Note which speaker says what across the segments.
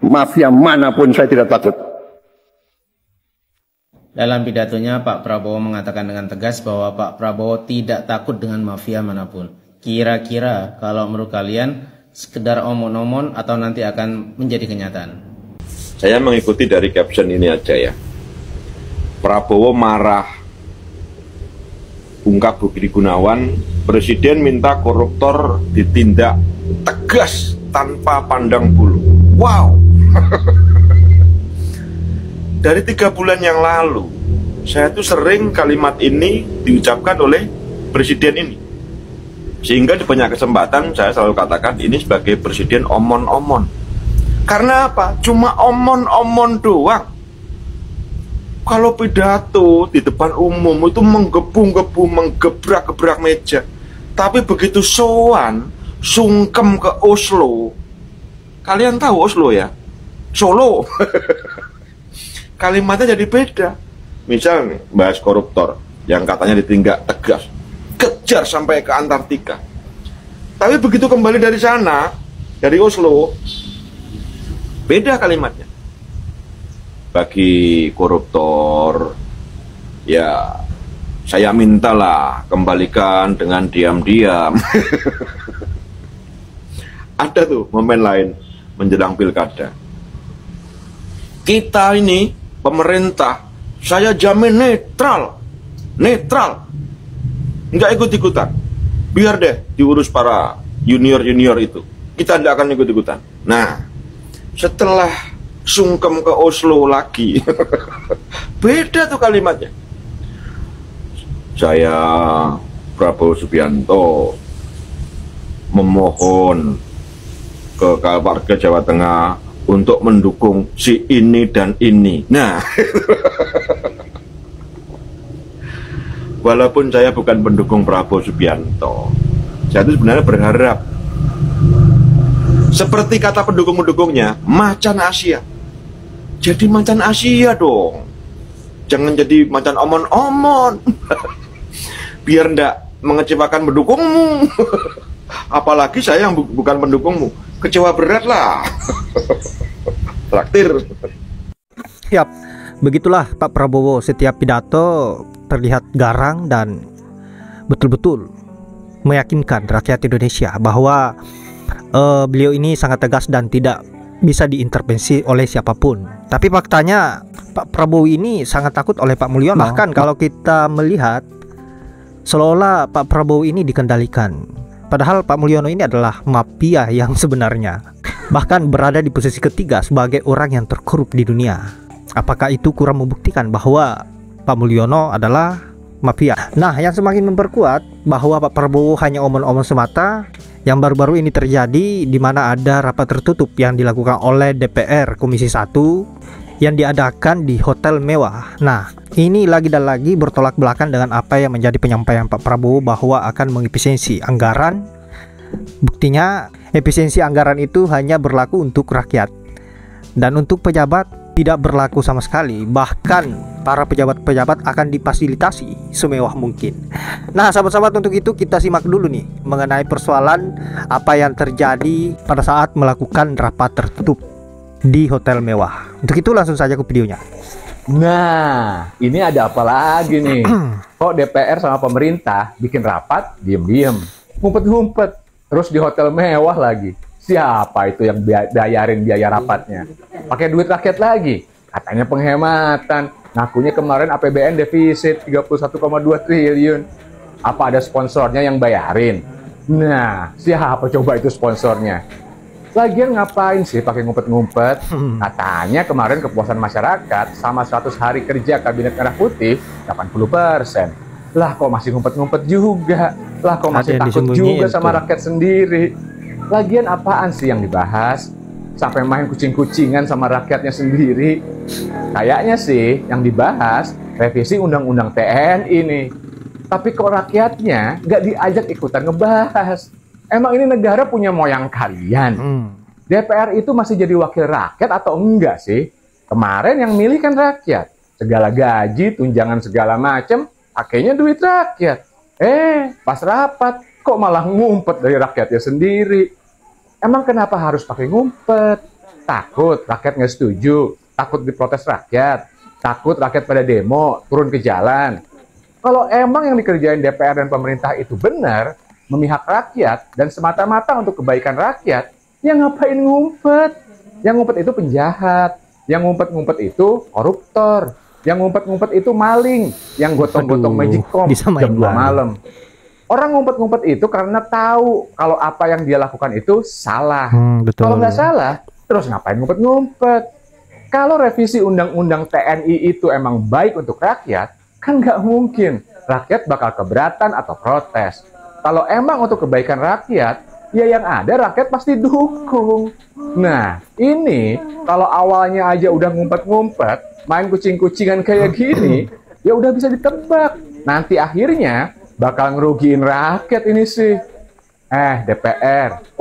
Speaker 1: Mafia manapun saya tidak takut.
Speaker 2: Dalam pidatonya, Pak Prabowo mengatakan dengan tegas bahwa Pak Prabowo tidak takut dengan mafia manapun. Kira-kira kalau menurut kalian sekedar omon-omon atau nanti akan menjadi kenyataan?
Speaker 3: Saya mengikuti dari caption ini aja ya. Prabowo marah, ungkap Budi Gunawan, Presiden minta koruptor ditindak tegas tanpa pandang bulu. Wow. Dari 3 bulan yang lalu, saya tuh sering kalimat ini diucapkan oleh presiden ini. Sehingga di banyak kesempatan saya selalu katakan ini sebagai presiden omon-omon. Karena apa? Cuma omon-omon doang. Kalau pidato di depan umum itu menggebu-gebu, menggebrak-gebrak meja. Tapi begitu sowan, sungkem ke Oslo. Kalian tahu Oslo ya? Solo. Kalimatnya jadi beda. Misal nih, bahas koruptor yang katanya ditindak tegas, kejar sampai ke Antartika. Tapi begitu kembali dari sana, dari Oslo, beda kalimatnya. Bagi koruptor, ya saya mintalah kembalikan dengan diam-diam. Ada tuh momen lain menjelang pilkada. Kita ini pemerintah, saya jamin netral, nggak ikut-ikutan. Biar deh diurus para junior-junior itu. Kita tidak akan ikut-ikutan. Nah, setelah sungkem ke Oslo lagi, beda tuh kalimatnya. Saya Prabowo Subianto memohon ke warga Jawa Tengah untuk mendukung si ini dan ini. Nah, walaupun saya bukan pendukung Prabowo Subianto, saya itu sebenarnya berharap seperti kata pendukung-pendukungnya, macan Asia. Jadi macan Asia dong. Jangan jadi macan omon-omon. Biar ndak mengecewakan pendukungmu. Apalagi saya yang bukan pendukungmu. Kecewa berat lah. Traktir.
Speaker 4: Yap, begitulah Pak Prabowo, setiap pidato terlihat garang dan betul-betul meyakinkan rakyat Indonesia bahwa beliau ini sangat tegas dan tidak bisa diintervensi oleh siapapun. Tapi faktanya Pak Prabowo ini sangat takut oleh Pak Mulyono. Bahkan kalau kita melihat seolah Pak Prabowo ini dikendalikan. Padahal Pak Mulyono ini adalah mafia yang sebenarnya, bahkan berada di posisi ketiga sebagai orang yang terkorup di dunia. Apakah itu kurang membuktikan bahwa Pak Mulyono adalah mafia? Nah, yang semakin memperkuat bahwa Pak Prabowo hanya omong-omong semata. Yang baru-baru ini terjadi di mana ada rapat tertutup yang dilakukan oleh DPR Komisi 1 yang diadakan di hotel mewah. Nah, ini lagi dan lagi bertolak belakang dengan apa yang menjadi penyampaian Pak Prabowo bahwa akan mengefisiensi anggaran. Buktinya, efisiensi anggaran itu hanya berlaku untuk rakyat. Dan untuk pejabat tidak berlaku sama sekali. Bahkan para pejabat-pejabat akan difasilitasi semewah mungkin. Nah, sahabat-sahabat, untuk itu kita simak dulu nih mengenai persoalan apa yang terjadi pada saat melakukan rapat tertutup di hotel mewah. Untuk itu langsung saja ke videonya.
Speaker 5: Nah, ini ada apa lagi nih? Kok DPR sama pemerintah bikin rapat diem-diem, ngumpet-ngumpet, terus di hotel mewah lagi? Siapa itu yang bayarin biaya rapatnya? Pakai duit rakyat lagi? Katanya penghematan. Ngakunya kemarin APBN defisit 31,2 triliun. Apa ada sponsornya yang bayarin? Nah, siapa coba itu sponsornya? Lagian ngapain sih pakai ngumpet-ngumpet? Katanya kemarin kepuasan masyarakat sama 100 hari kerja Kabinet Merah Putih 80%. Lah kok masih ngumpet-ngumpet juga? Lah kok masih takut juga sama rakyat sendiri? Lagian apaan sih yang dibahas? Sampai main kucing-kucingan sama rakyatnya sendiri. Kayaknya sih yang dibahas revisi Undang-Undang TNI nih. Tapi kok rakyatnya nggak diajak ikutan ngebahas? Emang ini negara punya moyang kalian? DPR itu masih jadi wakil rakyat atau enggak sih? Kemarin yang milih kan rakyat. Segala gaji, tunjangan segala macem, pakainya duit rakyat. Pas rapat, kok malah ngumpet dari rakyatnya sendiri? Emang kenapa harus pakai ngumpet? Takut rakyat nggak setuju, takut diprotes rakyat, takut rakyat pada demo, turun ke jalan. Kalau emang yang dikerjain DPR dan pemerintah itu benar, memihak rakyat dan semata-mata untuk kebaikan rakyat, ya ngapain ngumpet? Yang ngumpet itu penjahat, yang ngumpet-ngumpet itu koruptor, yang ngumpet-ngumpet itu maling, yang gotong-gotong magicom
Speaker 4: bisa main
Speaker 5: jam 2
Speaker 4: maling.
Speaker 5: malam. Orang ngumpet-ngumpet itu karena tahu kalau apa yang dia lakukan itu salah.
Speaker 4: Betul.
Speaker 5: Kalau nggak salah, terus ngapain ngumpet-ngumpet? Kalau revisi Undang-Undang TNI itu emang baik untuk rakyat, kan nggak mungkin rakyat bakal keberatan atau protes. Kalau emang untuk kebaikan rakyat, ya yang ada rakyat pasti dukung. Nah, ini kalau awalnya aja udah ngumpet-ngumpet, main kucing-kucingan kayak gini, ya udah bisa ditebak. Nanti akhirnya bakal ngerugiin rakyat ini sih. DPR,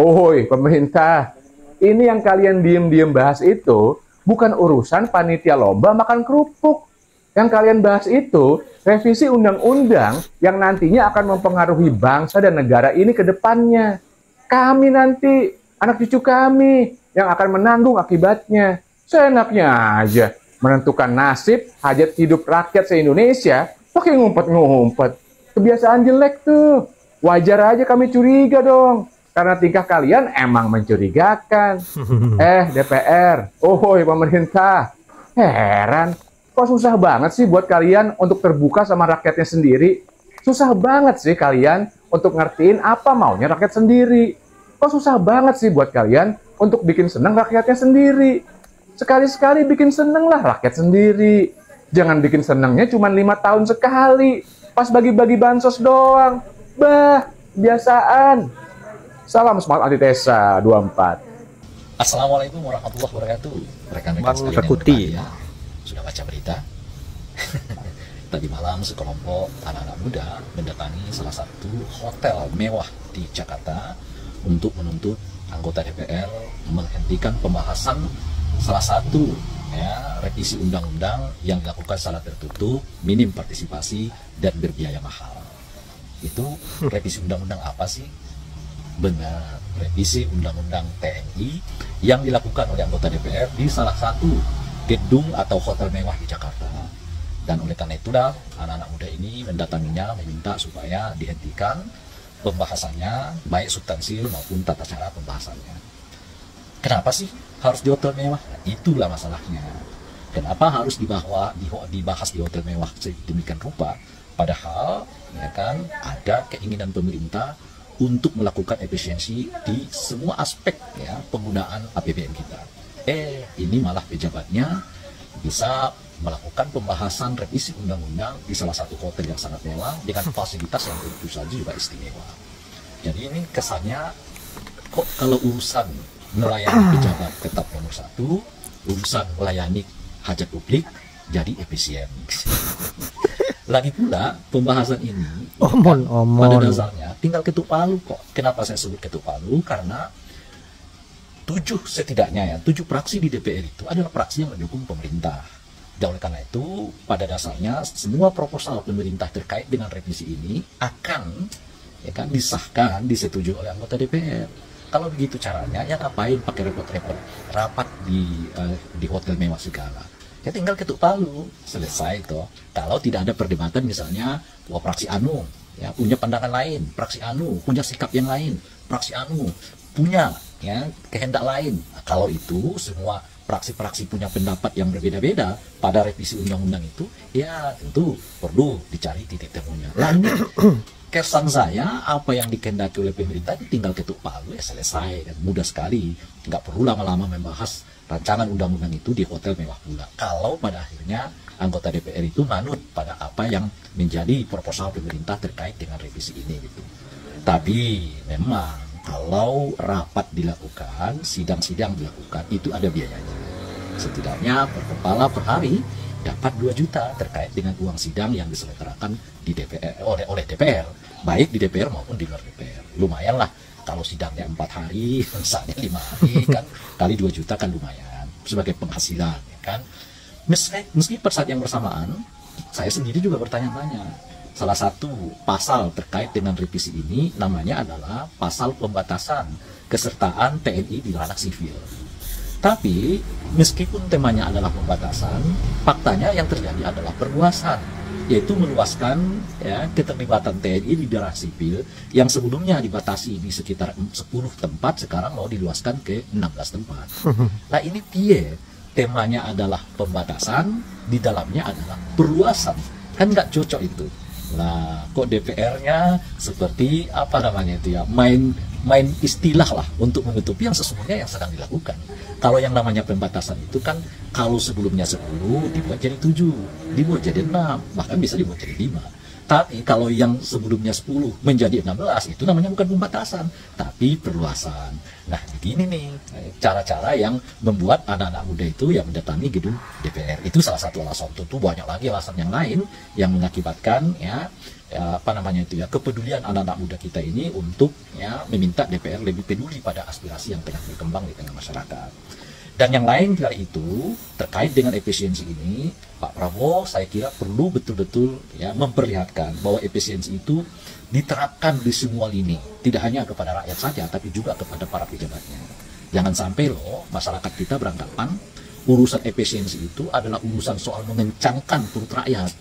Speaker 5: pemerintah, ini yang kalian diem-diem bahas itu bukan urusan panitia lomba makan kerupuk. Yang kalian bahas itu revisi undang-undang yang nantinya akan mempengaruhi bangsa dan negara ini ke depannya. Kami nanti, anak cucu kami, yang akan menanggung akibatnya. Seenaknya aja menentukan nasib hajat hidup rakyat se-Indonesia pakai ngumpet-ngumpet. Kebiasaan jelek tuh. Wajar aja kami curiga dong. Karena tingkah kalian emang mencurigakan. DPR, pemerintah. Heran, kok susah banget sih buat kalian untuk terbuka sama rakyatnya sendiri? Susah banget sih kalian untuk ngertiin apa maunya rakyat sendiri. Kok susah banget sih buat kalian untuk bikin seneng rakyatnya sendiri? Sekali-sekali bikin seneng lah rakyat sendiri. Jangan bikin senengnya cuma 5 tahun sekali. Pas bagi-bagi bansos doang. Biasaan. Salam semangat antitesa 24.
Speaker 6: Assalamualaikum warahmatullahi wabarakatuh. Rekan-rekan
Speaker 4: Bang
Speaker 6: sekalian
Speaker 4: Rekuti.
Speaker 6: yang berbahagia, sudah baca berita? Tadi malam sekelompok anak-anak muda mendatangi salah satu hotel mewah di Jakarta untuk menuntut anggota DPR menghentikan pembahasan salah satu revisi undang-undang yang dilakukan secara tertutup, minim partisipasi, dan berbiaya mahal. Itu revisi undang-undang apa sih? Benar, revisi undang-undang TNI yang dilakukan oleh anggota DPR di salah satu gedung atau hotel mewah di Jakarta. Dan oleh karena itulah anak-anak muda ini mendatanginya meminta supaya dihentikan pembahasannya, baik substansil maupun tata cara pembahasannya. Kenapa sih harus di hotel mewah? Itulah masalahnya. Kenapa harus dibahas di hotel mewah sedemikian rupa? Padahal ya kan ada keinginan pemerintah untuk melakukan efisiensi di semua aspek penggunaan APBN kita. Ini malah pejabatnya bisa melakukan pembahasan revisi undang-undang di salah satu hotel yang sangat mewah dengan fasilitas yang tentu saja juga istimewa. Jadi ini kesannya kok kalau urusan melayani pejabat tetap nomor 1, urusan melayani hajat publik jadi efisien. Lagi pula pembahasan ini pada dasarnya tinggal ketuk palu kok. Kenapa saya sebut ketuk palu? Karena 7 fraksi di DPR itu adalah fraksi yang mendukung pemerintah. Dan oleh karena itu pada dasarnya semua proposal pemerintah terkait dengan revisi ini akan disahkan, disetujui oleh anggota DPR. Kalau begitu caranya, ya ngapain pakai repot-repot rapat di hotel mewah segala? Ya tinggal ketuk palu, selesai toh. Kalau tidak ada perdebatan misalnya, fraksi anu punya pandangan lain, fraksi anu punya sikap yang lain, fraksi anu punya kehendak lain. Nah, kalau itu semua fraksi-fraksi punya pendapat yang berbeda-beda pada revisi undang-undang itu, ya tentu perlu dicari titik temunya. Lalu kesan saya apa yang dikehendaki oleh pemerintah tinggal ketuk palu ya selesai, dan mudah sekali, nggak perlu lama-lama membahas rancangan undang-undang itu di hotel mewah pula. Kalau pada akhirnya anggota DPR itu manut pada apa yang menjadi proposal pemerintah terkait dengan revisi ini gitu. Tapi memang kalau rapat dilakukan, sidang-sidang dilakukan, itu ada biayanya. Setidaknya per kepala per hari dapat 2 juta terkait dengan uang sidang yang diselenggarakan di DPR oleh DPR, baik di DPR maupun di luar DPR. Lumayan lah kalau sidangnya 4 hari, misalnya 5 hari kan kali 2 juta kan lumayan sebagai penghasilan ya kan. Meski pada saat yang bersamaan saya sendiri juga bertanya-tanya. Salah satu pasal terkait dengan revisi ini namanya adalah pasal pembatasan kesertaan TNI di ranah sivil. Tapi meskipun temanya adalah pembatasan, faktanya yang terjadi adalah perluasan, yaitu meluaskan ya, keterlibatan TNI di daerah sipil yang sebelumnya dibatasi di sekitar 10 tempat, sekarang mau diluaskan ke 16 tempat. Nah ini piye? Temanya adalah pembatasan, di dalamnya adalah perluasan. Kan nggak cocok itu. Nah, kok DPR-nya seperti apa namanya itu ya, main istilah lah untuk menutupi yang sesungguhnya yang sedang dilakukan. Kalau yang namanya pembatasan itu kan kalau sebelumnya 10 dibuat jadi 7, dibuat jadi 6, bahkan bisa dibuat jadi 5. Tapi kalau yang sebelumnya 10 menjadi 16 itu namanya bukan pembatasan, tapi perluasan. Nah, begini nih cara-cara yang membuat anak-anak muda itu yang mendatangi gedung DPR. Itu salah satu alasan. Tentu banyak lagi alasan yang lain yang mengakibatkan ya apa namanya itu ya, kepedulian anak-anak muda kita ini untuk ya meminta DPR lebih peduli pada aspirasi yang tengah berkembang di tengah masyarakat. Dan yang lain dari itu terkait dengan efisiensi ini, Pak Prabowo saya kira perlu betul-betul ya memperlihatkan bahwa efisiensi itu diterapkan di semua lini, tidak hanya kepada rakyat saja tapi juga kepada para pejabatnya. Jangan sampai loh masyarakat kita beranggapan urusan efisiensi itu adalah urusan soal mengencangkan perut rakyat.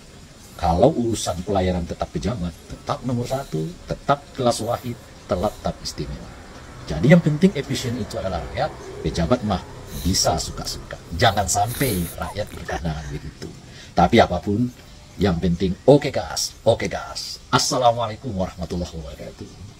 Speaker 6: Kalau urusan pelayanan tetap pejabat, tetap nomor 1, tetap kelas wahid, tetap istimewa. Jadi yang penting efisien itu adalah rakyat, pejabat mah bisa suka-suka. Jangan sampai rakyat berpandangan begitu. Tapi apapun, yang penting oke gas. Assalamualaikum warahmatullahi wabarakatuh.